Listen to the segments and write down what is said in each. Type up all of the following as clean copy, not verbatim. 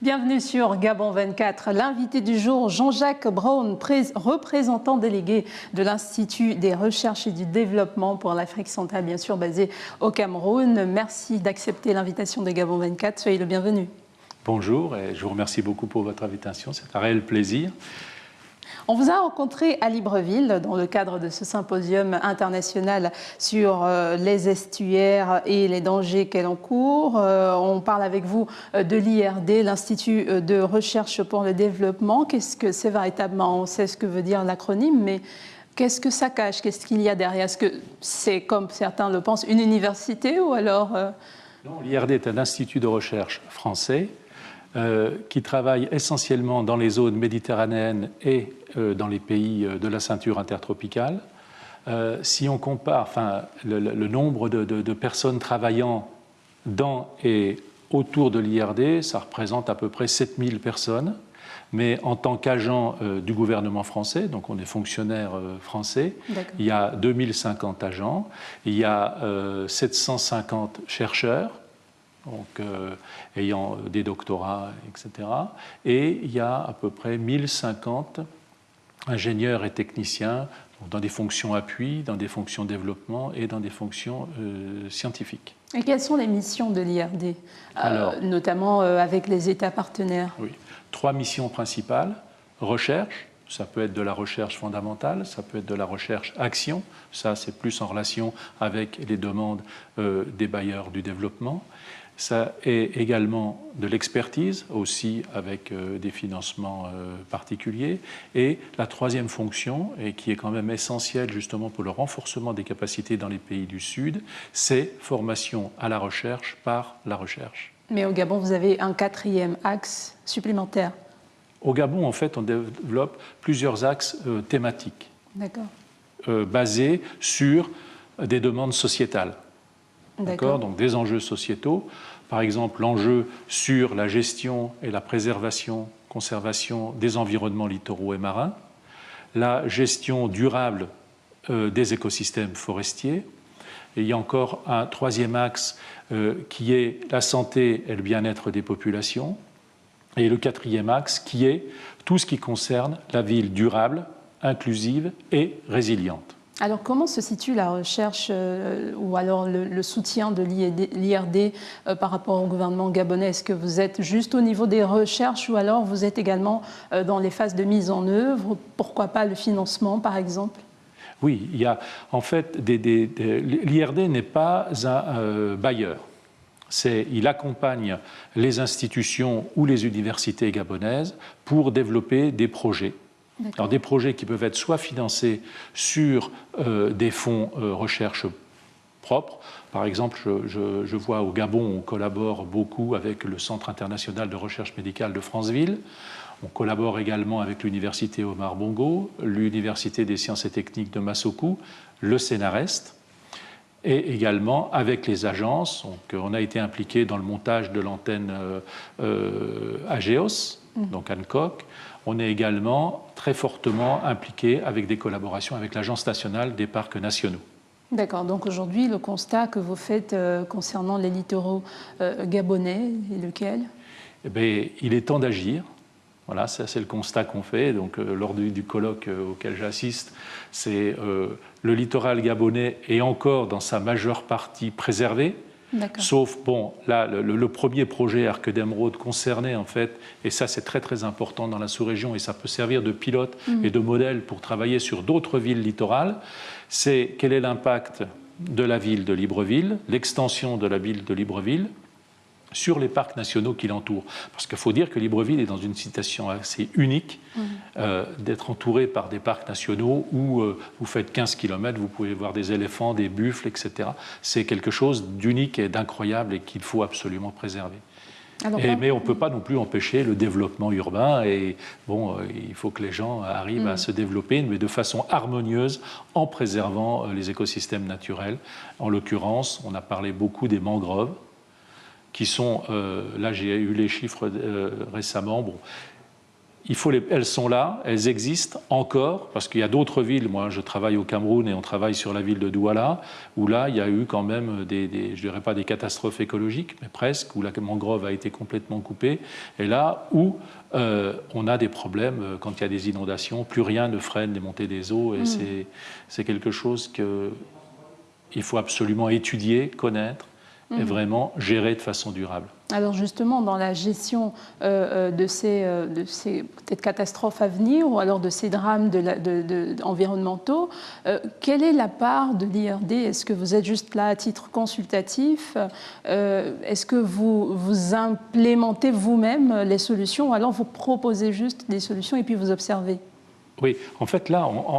Bienvenue sur Gabon 24. L'invité du jour, Jean-Jacques Brown, représentant délégué de l'Institut des recherches et du développement pour l'Afrique centrale, bien sûr basé au Cameroun. Merci d'accepter l'invitation de Gabon 24. Soyez le bienvenu. Bonjour et je vous remercie beaucoup pour votre invitation. C'est un réel plaisir. On vous a rencontré à Libreville dans le cadre de ce symposium international sur les estuaires et les dangers qu'elle encourt. On parle avec vous de l'IRD, l'Institut de recherche pour le développement. Qu'est-ce que c'est véritablement? On sait ce que veut dire l'acronyme, mais qu'est-ce que ça cache? Qu'est-ce qu'il y a derrière? Est-ce que c'est, comme certains le pensent, une université ou alors Non, l'IRD est un institut de recherche français qui travaille essentiellement dans les zones méditerranéennes et dans les pays de la ceinture intertropicale. Si on compare le nombre de personnes travaillant dans et autour de l'IRD, ça représente à peu près 7000 personnes. Mais en tant qu'agent du gouvernement français, donc on est fonctionnaire français, il y a 2050 agents, il y a 750 chercheurs, donc ayant des doctorats, etc. Et il y a à peu près 1050 ingénieurs et techniciens dans des fonctions appui, dans des fonctions développement et dans des fonctions scientifiques. Et quelles sont les missions de l'IRD, notamment avec les États partenaires? Oui, 3 missions principales. Recherche, ça peut être de la recherche fondamentale, ça peut être de la recherche action, ça c'est plus en relation avec les demandes des bailleurs du développement. Ça est également de l'expertise, aussi avec des financements particuliers. Et la troisième fonction, et qui est quand même essentielle justement pour le renforcement des capacités dans les pays du Sud, c'est formation à la recherche par la recherche. Mais au Gabon, vous avez un 4e axe supplémentaire. Au Gabon, en fait, on développe plusieurs axes thématiques basés sur des demandes sociétales. D'accord. Donc des enjeux sociétaux, par exemple l'enjeu sur la gestion et la préservation, conservation des environnements littoraux et marins, la gestion durable des écosystèmes forestiers, et il y a encore un 3e axe qui est la santé et le bien-être des populations, et le 4e axe qui est tout ce qui concerne la ville durable, inclusive et résiliente. Alors, comment se situe la recherche ou alors le soutien de l'IRD par rapport au gouvernement gabonais? Est-ce que vous êtes juste au niveau des recherches ou alors vous êtes également dans les phases de mise en œuvre? Pourquoi pas le financement, par exemple? Oui, il y a en fait l'IRD n'est pas un bailleur. Il accompagne les institutions ou les universités gabonaises pour développer des projets. Alors, des projets qui peuvent être soit financés sur des fonds recherche propres. Par exemple, je vois au Gabon, on collabore beaucoup avec le Centre international de recherche médicale de Franceville. On collabore également avec l'Université Omar Bongo, l'Université des sciences et techniques de Massokou, le CNREST, et également avec les agences. Donc, on a été impliqué dans le montage de l'antenne AGEOS, donc Hancock. On est également très fortement impliqué avec des collaborations avec l'Agence nationale des parcs nationaux. D'accord, donc aujourd'hui, le constat que vous faites concernant les littoraux gabonais est lequel? Eh bien, il est temps d'agir. Voilà, c'est le constat qu'on fait. Donc, lors du colloque auquel j'assiste, c'est le littoral gabonais est encore dans sa majeure partie préservé. Sauf, bon, là, le premier projet Arc d'Émeraude concernait, en fait, et ça c'est très très important dans la sous-région, et ça peut servir de pilote et de modèle pour travailler sur d'autres villes littorales, c'est quel est l'impact de la ville de Libreville, l'extension de la ville de Libreville, sur les parcs nationaux qui l'entourent. Parce qu'il faut dire que Libreville est dans une situation assez unique d'être entouré par des parcs nationaux où vous faites 15 km, vous pouvez voir des éléphants, des buffles, etc. C'est quelque chose d'unique et d'incroyable et qu'il faut absolument préserver. Mais on ne peut pas non plus empêcher le développement urbain et bon, il faut que les gens arrivent à se développer, mais de façon harmonieuse en préservant les écosystèmes naturels. En l'occurrence, on a parlé beaucoup des mangroves, qui sont, là j'ai eu les chiffres récemment, bon, elles sont là, elles existent encore, parce qu'il y a d'autres villes. Moi, je travaille au Cameroun et on travaille sur la ville de Douala, où là, il y a eu quand même je dirais pas des catastrophes écologiques, mais presque, où la mangrove a été complètement coupée. Et là où on a des problèmes quand il y a des inondations, plus rien ne freine les montées des eaux, et c'est quelque chose qu'il faut absolument étudier, connaître, et vraiment gérer de façon durable. Alors justement, dans la gestion de ces peut-être catastrophes à venir ou alors de ces drames environnementaux, quelle est la part de l'IRD? Est-ce que vous êtes juste là à titre consultatif? Est-ce que vous implémentez vous-même les solutions ou alors vous proposez juste des solutions et puis vous observez? Oui, en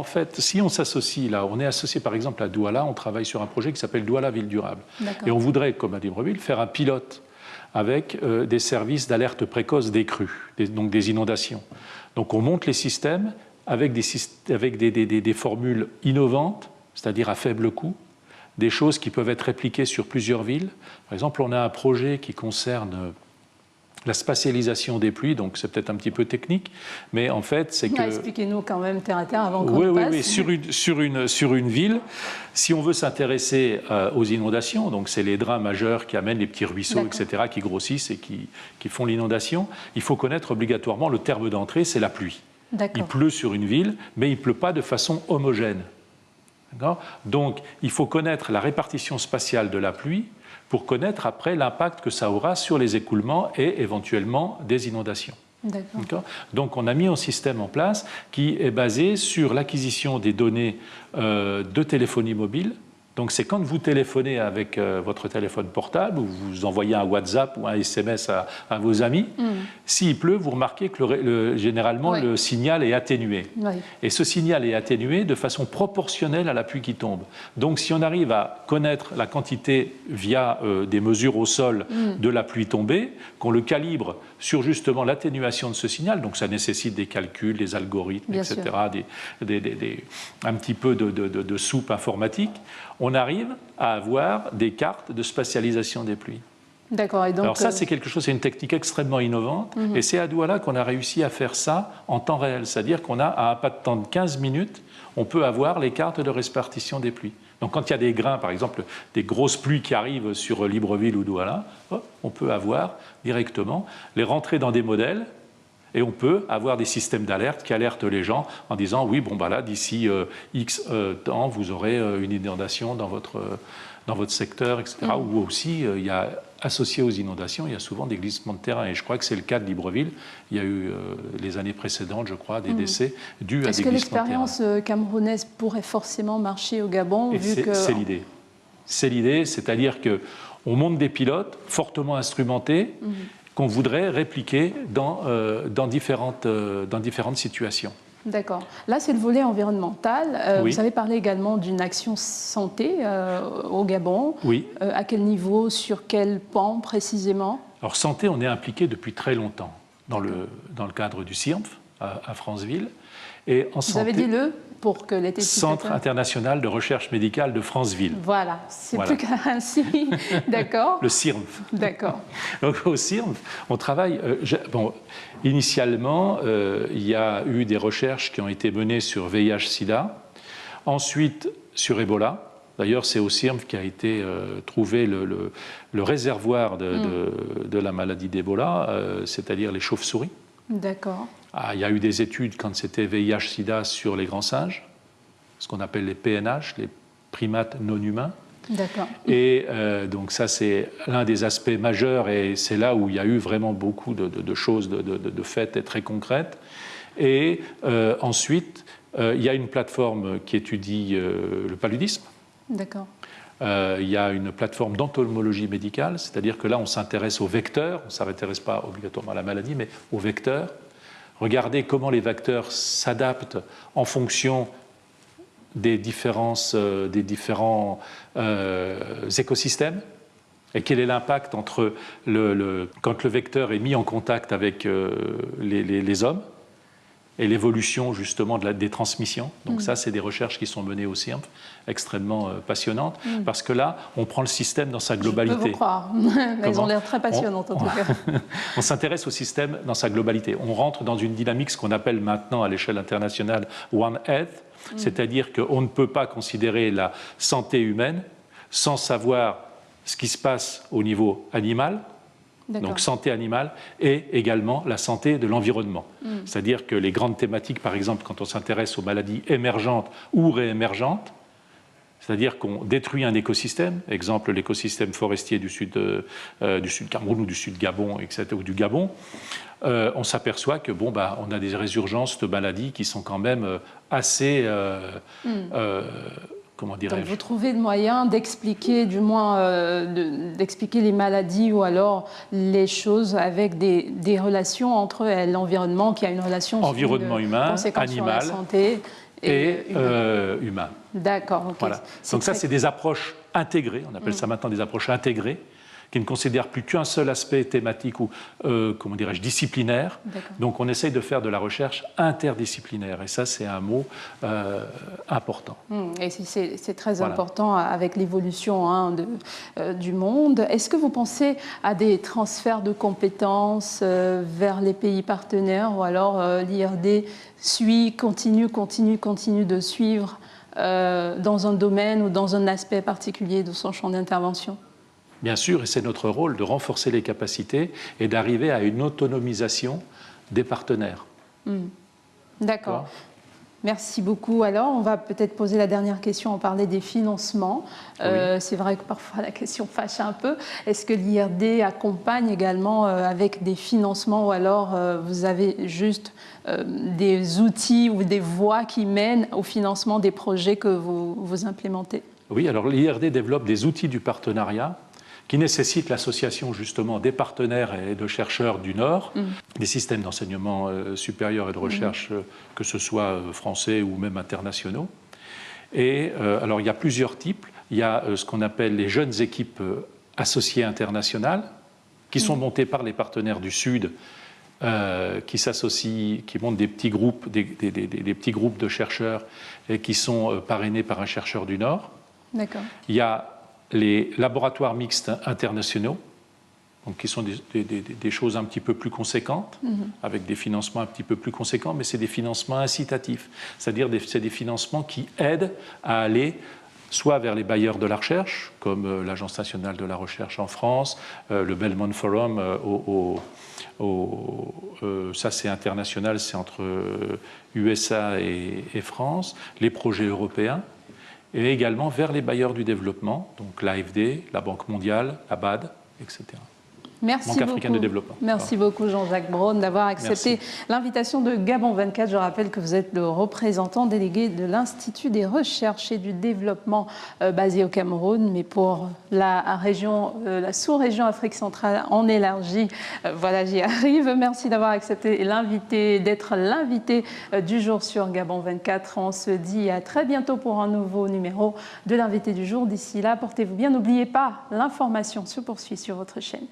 fait, si on s'associe, là, on est associé par exemple à Douala, on travaille sur un projet qui s'appelle Douala Ville Durable. Et on voudrait, comme à Libreville, faire un pilote avec des services d'alerte précoce des crues, donc des inondations. Donc on monte les systèmes avec des formules innovantes, c'est-à-dire à faible coût, des choses qui peuvent être répliquées sur plusieurs villes. Par exemple, on a un projet qui concerne la spatialisation des pluies, donc c'est peut-être un petit peu technique, mais en fait, c'est que... Expliquez-nous quand même terre à terre avant qu'on passe. Oui, sur une ville, si on veut s'intéresser aux inondations, donc c'est les drains majeurs qui amènent les petits ruisseaux, etc., qui grossissent et qui font l'inondation, il faut connaître obligatoirement le terme d'entrée, c'est la pluie. Il pleut sur une ville, mais il ne pleut pas de façon homogène. Donc, il faut connaître la répartition spatiale de la pluie pour connaître après l'impact que ça aura sur les écoulements et éventuellement des inondations. Donc on a mis un système en place qui est basé sur l'acquisition des données de téléphonie mobile. Donc c'est quand vous téléphonez avec votre téléphone portable ou vous envoyez un WhatsApp ou un SMS à vos amis, s'il pleut, vous remarquez que généralement le signal est atténué. Et ce signal est atténué de façon proportionnelle à la pluie qui tombe. Donc si on arrive à connaître la quantité via des mesures au sol de la pluie tombée, qu'on le calibre sur justement l'atténuation de ce signal, donc ça nécessite des calculs, des algorithmes, etc., un petit peu de soupe informatique, on arrive à avoir des cartes de spatialisation des pluies. D'accord. Alors ça, c'est quelque chose, c'est une technique extrêmement innovante, et c'est à Douala qu'on a réussi à faire ça en temps réel, c'est-à-dire qu'on a, à un pas de temps de 15 minutes, on peut avoir les cartes de répartition des pluies. Donc quand il y a des grains, par exemple, des grosses pluies qui arrivent sur Libreville ou Douala, on peut avoir directement les rentrées dans des modèles. Et on peut avoir des systèmes d'alerte qui alertent les gens en disant oui, bon, bah là, d'ici X temps, vous aurez une inondation dans votre secteur, etc. Ou aussi, il y a associé aux inondations, il y a souvent des glissements de terrain. Et je crois que c'est le cas de Libreville. Il y a eu les années précédentes, je crois, des décès dus à des glissements de terrain. Est-ce que l'expérience camerounaise pourrait forcément marcher au Gabon C'est l'idée. C'est l'idée, c'est-à-dire qu'on monte des pilotes fortement instrumentés qu'on voudrait répliquer dans différentes situations. D'accord. Là, c'est le volet environnemental. Oui. Vous avez parlé également d'une action santé au Gabon. Oui. À quel niveau, sur quel pan précisément? Alors, santé, on est impliqué depuis très longtemps dans le cadre du CIRMF à Franceville. Et en Vous avez dit pour que les téléspectateurs... Centre international de recherche médicale de Franceville. Voilà, c'est plus qu'ainsi. D'accord. Le CIRMF. D'accord. Donc au CIRMF, on travaille... initialement, il y a eu des recherches qui ont été menées sur VIH-Sida, ensuite sur Ebola. D'ailleurs, c'est au CIRMF qu'a été trouvé le réservoir de la maladie d'Ebola, c'est-à-dire les chauves-souris. D'accord. Il y a eu des études quand c'était VIH-Sida sur les grands singes, ce qu'on appelle les PNH, les primates non humains. D'accord. Et donc ça, c'est l'un des aspects majeurs et c'est là où il y a eu vraiment beaucoup de choses, de faits très concrètes. Et ensuite, il y a une plateforme qui étudie le paludisme. D'accord. Il y a une plateforme d'entomologie médicale, c'est-à-dire que là, on s'intéresse aux vecteurs, on ne s'intéresse pas obligatoirement à la maladie, mais aux vecteurs. Regardez comment les vecteurs s'adaptent en fonction des différents écosystèmes et quel est l'impact entre quand le vecteur est mis en contact avec les hommes et l'évolution justement des transmissions. Donc ça, c'est des recherches qui sont menées au CIRMF, extrêmement passionnantes, parce que là, on prend le système dans sa globalité. Je peux vous croire, elles ont l'air très passionnantes en tout cas. On s'intéresse au système dans sa globalité. On rentre dans une dynamique, ce qu'on appelle maintenant à l'échelle internationale One Health, c'est-à-dire qu'on ne peut pas considérer la santé humaine sans savoir ce qui se passe au niveau animal, donc santé animale, et également la santé de l'environnement. C'est-à-dire que les grandes thématiques, par exemple, quand on s'intéresse aux maladies émergentes ou réémergentes, c'est-à-dire qu'on détruit un écosystème, exemple l'écosystème forestier du sud Cameroun ou du sud Gabon, etc., ou du Gabon, on s'aperçoit que on a des résurgences de maladies qui sont quand même assez... comment dirais-je ? Donc vous trouvez le moyen d'expliquer, du moins d'expliquer les maladies ou alors les choses avec des relations entre elles, l'environnement qui a une relation environnement humain, animal, sur la santé et humain. D'accord. Okay. Voilà. Donc ça, c'est des approches intégrées, on appelle ça maintenant des approches intégrées, qui ne considèrent plus qu'un seul aspect thématique ou, comment dirais-je, disciplinaire. Donc on essaye de faire de la recherche interdisciplinaire, et ça, c'est un mot important. Et c'est très important avec l'évolution du monde. Est-ce que vous pensez à des transferts de compétences vers les pays partenaires, ou alors l'IRD continue de suivre dans un domaine ou dans un aspect particulier de son champ d'intervention? Bien sûr, et c'est notre rôle de renforcer les capacités et d'arriver à une autonomisation des partenaires. D'accord. Merci beaucoup. Alors, on va peut-être poser la dernière question. On parlait des financements. C'est vrai que parfois la question fâche un peu. Est-ce que l'IRD accompagne également avec des financements, ou alors vous avez juste des outils ou des voies qui mènent au financement des projets que vous implémentez? Oui, alors l'IRD développe des outils du partenariat qui nécessitent l'association justement des partenaires et de chercheurs du Nord, des systèmes d'enseignement supérieur et de recherche, que ce soit français ou même internationaux. Et alors il y a plusieurs types. Il y a ce qu'on appelle les jeunes équipes associées internationales, qui sont montées par les partenaires du Sud, qui s'associent, qui montent des petits groupes, des petits groupes de chercheurs, et qui sont parrainés par un chercheur du Nord. D'accord. Il y a les laboratoires mixtes internationaux, donc qui sont des choses un petit peu plus conséquentes, avec des financements un petit peu plus conséquents, mais c'est des financements incitatifs, c'est-à-dire c'est des financements qui aident à aller soit vers les bailleurs de la recherche, comme l'Agence nationale de la recherche en France, le Belmont Forum, ça c'est international, c'est entre USA et France, les projets européens, et également vers les bailleurs du développement, donc l'AFD, la Banque mondiale, la BAD, etc. Merci Banque africaine beaucoup. de développement. Merci beaucoup Jean-Jacques Braun d'avoir accepté l'invitation de Gabon 24. Je rappelle que vous êtes le représentant délégué de l'Institut des recherches et du développement basé au Cameroun, mais pour la région, la sous-région Afrique centrale en élargie. Voilà, j'y arrive. Merci d'avoir accepté d'être l'invité du jour sur Gabon 24. On se dit à très bientôt pour un nouveau numéro de l'invité du jour. D'ici là, portez-vous bien. N'oubliez pas, l'information se poursuit sur votre chaîne.